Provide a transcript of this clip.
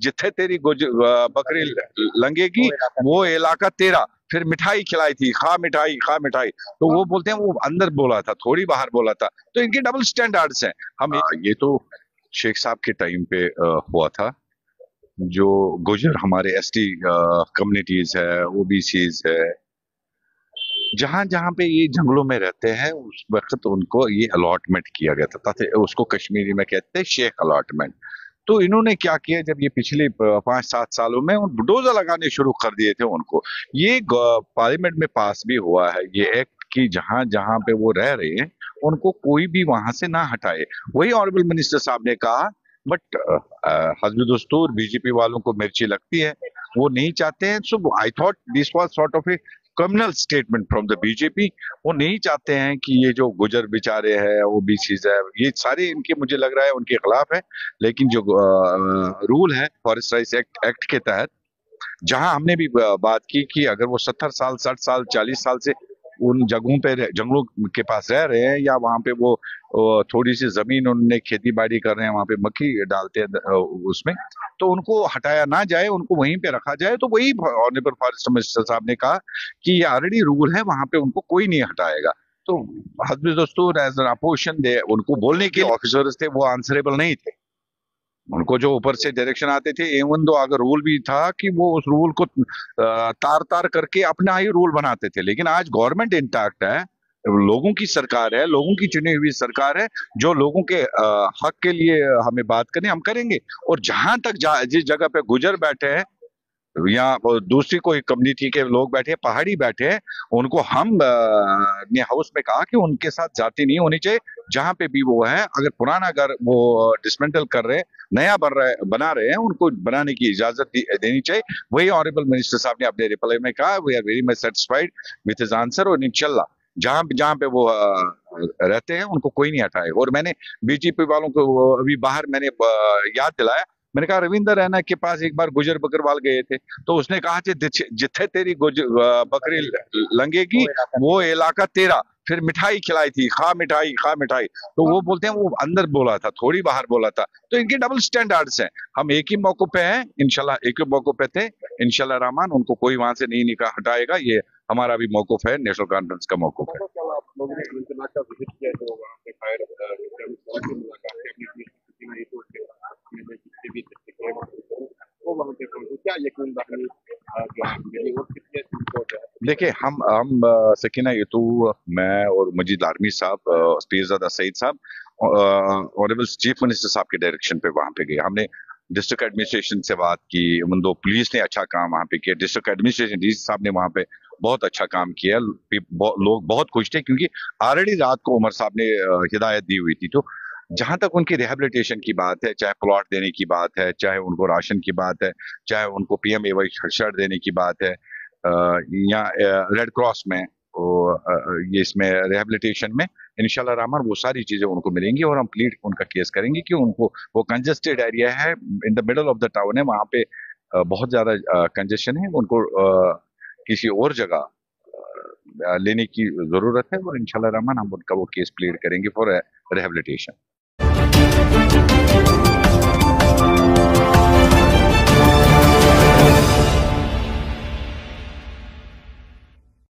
जिथे तेरी बकरी लंगेगी वो इलाका तेरा। फिर मिठाई खिलाई थी, खा मिठाई खा मिठाई। तो वो बोलते हैं वो अंदर बोला था, थोड़ी बाहर बोला था। तो इनके डबल स्टैंडर्ड्स हैं। हम ये तो शेख साहब के टाइम पे हुआ था। जो गुजर हमारे एसटी कम्युनिटीज है, ओबीसीज है, जहां जहां पे ये जंगलों में रहते हैं, उस वक्त उनको ये अलॉटमेंट किया गया था, ताकि उसको कश्मीरी में कहते हैं शेख अलॉटमेंट। तो इन्होंने क्या किया, जब ये पिछले 5-7 सालों में उन बुलडोजर लगाने शुरू कर दिए थे उनको। ये पार्लियामेंट में पास भी हुआ है ये एक्ट कि जहां जहां पे वो रह रहे हैं उनको कोई भी वहां से ना हटाए। वही ऑनरेबल मिनिस्टर साहब ने कहा, बट हस्ब दस्तूर बीजेपी वालों को मिर्ची लगती है, वो नहीं चाहते हैं। So I thought this was sort of a communal statement from the BJP. वो नहीं चाहते हैं कि ये जो गुजर बेचारे हैं, ओबीसीज है, ये सारे इनके, मुझे लग रहा है उनके खिलाफ है। लेकिन जो रूल है फॉरेस्ट राइट्स एक्ट के तहत, जहां हमने भी बात की कि अगर वो 70 साल 60 साल 40 साल से उन जगहों पे जंगलों के पास रह रहे हैं, या वहां पे वो थोड़ी सी जमीन उन्होंने खेती बाड़ी कर रहे हैं, वहां पे मक्खी डालते हैं उसमें, तो उनको हटाया ना जाए, उनको वहीं पे रखा जाए। तो वही ऑनरेबल फॉरेस्ट मिनिस्टर साहब ने कहा कि ये ऑलरेडी रूल है, वहां पे उनको कोई नहीं हटाएगा। तो हस्ब दस्तूर एज एन अपोजिशन दे, उनको बोलने के ऑफिसर्स थे, वो आंसरेबल नहीं थे। उनको जो ऊपर से डायरेक्शन आते थे, एवन दो अगर रूल भी था कि वो उस रूल को तार तार करके अपना ही रूल बनाते थे। लेकिन आज गवर्नमेंट इंटैक्ट है, लोगों की सरकार है, लोगों की चुनी हुई सरकार है, जो लोगों के हक के लिए हमें बात करनी हम करेंगे। और जहां तक जिस जगह पे गुजर बैठे हैं या दूसरी कोई कम्युनिटी के लोग बैठे हैं, पहाड़ी बैठे हैं, उनको हम ने हाउस में कहा कि उनके साथ जाति नहीं होनी चाहिए। जहां पे भी वो है, अगर पुराना घर वो डिसमेंटल कर रहे हैं, नया बना रहे हैं, उनको बनाने की इजाजत देनी चाहिए। वही ऑनरेबल मिनिस्टर साहब ने अपने रिप्लाई में कहा, we are very much satisfied with his answer, और इंशाल्लाह जहां जहां पे वो रहते हैं उनको कोई नहीं हटाएगा। और मैंने बीजेपी वालों को अभी बाहर मैंने याद दिलाया, मैंने कहा रविंदर रैना के पास एक बार गुजर बकरवाल गए थे, तो उसने कहा जिथे तेरी बकरी लंगेगी वो इलाका तेरा। फिर मिठाई खिलाई थी, खा मिठाई खा मिठाई। तो वो बोलते हैं वो अंदर बोला था, थोड़ी बाहर बोला था। तो इनके डबल स्टैंडर्ड्स हैं। हम एक ही मौके पे हैं, इंशाल्लाह एक ही मौके पे थे, इंशाल्लाह रहमान उनको कोई वहां से नहीं निकाह हटाएगा। ये हमारा भी मौकूफ है, नेशनल कॉन्फ्रेंस का मौकूफ है। देखिए, हम सकीना यतू, मैं और मजीद आर्मी साहब, पीरजादा सईद साहब, ऑनरेबल चीफ मिनिस्टर साहब के डायरेक्शन पे वहां पे गए। हमने डिस्ट्रिक्ट एडमिनिस्ट्रेशन से बात की, दो पुलिस ने अच्छा काम वहां पे किया, डिस्ट्रिक्ट एडमिनिस्ट्रेशन डीसी साहब ने वहां पे बहुत अच्छा काम किया। लोग बहुत खुश थे, क्योंकि ऑलरेडी रात को उमर साहब ने हिदायत दी हुई थी। तो जहां तक उनकी रिहेबिलिटेशन की बात है, चाहे प्लॉट देने की बात है, चाहे उनको राशन की बात है, चाहे उनको पीएमएवाई शर्ट देने की बात है, या रेड क्रॉस में, ये इसमें रिहेबिलिटेशन में, इंशाल्लाह रहमान वो सारी चीजें उनको मिलेंगी। और हम प्लीड उनका केस करेंगे कि उनको, वो कंजेस्टेड एरिया है, in the middle of the town है, वहां पे बहुत ज्यादा कंजेशन है, उनको किसी और जगह लेने की जरूरत है। और इंशाल्लाह रहमान हम उनका वो केस प्लीड करेंगे फॉर रिहेबिलिटेशन।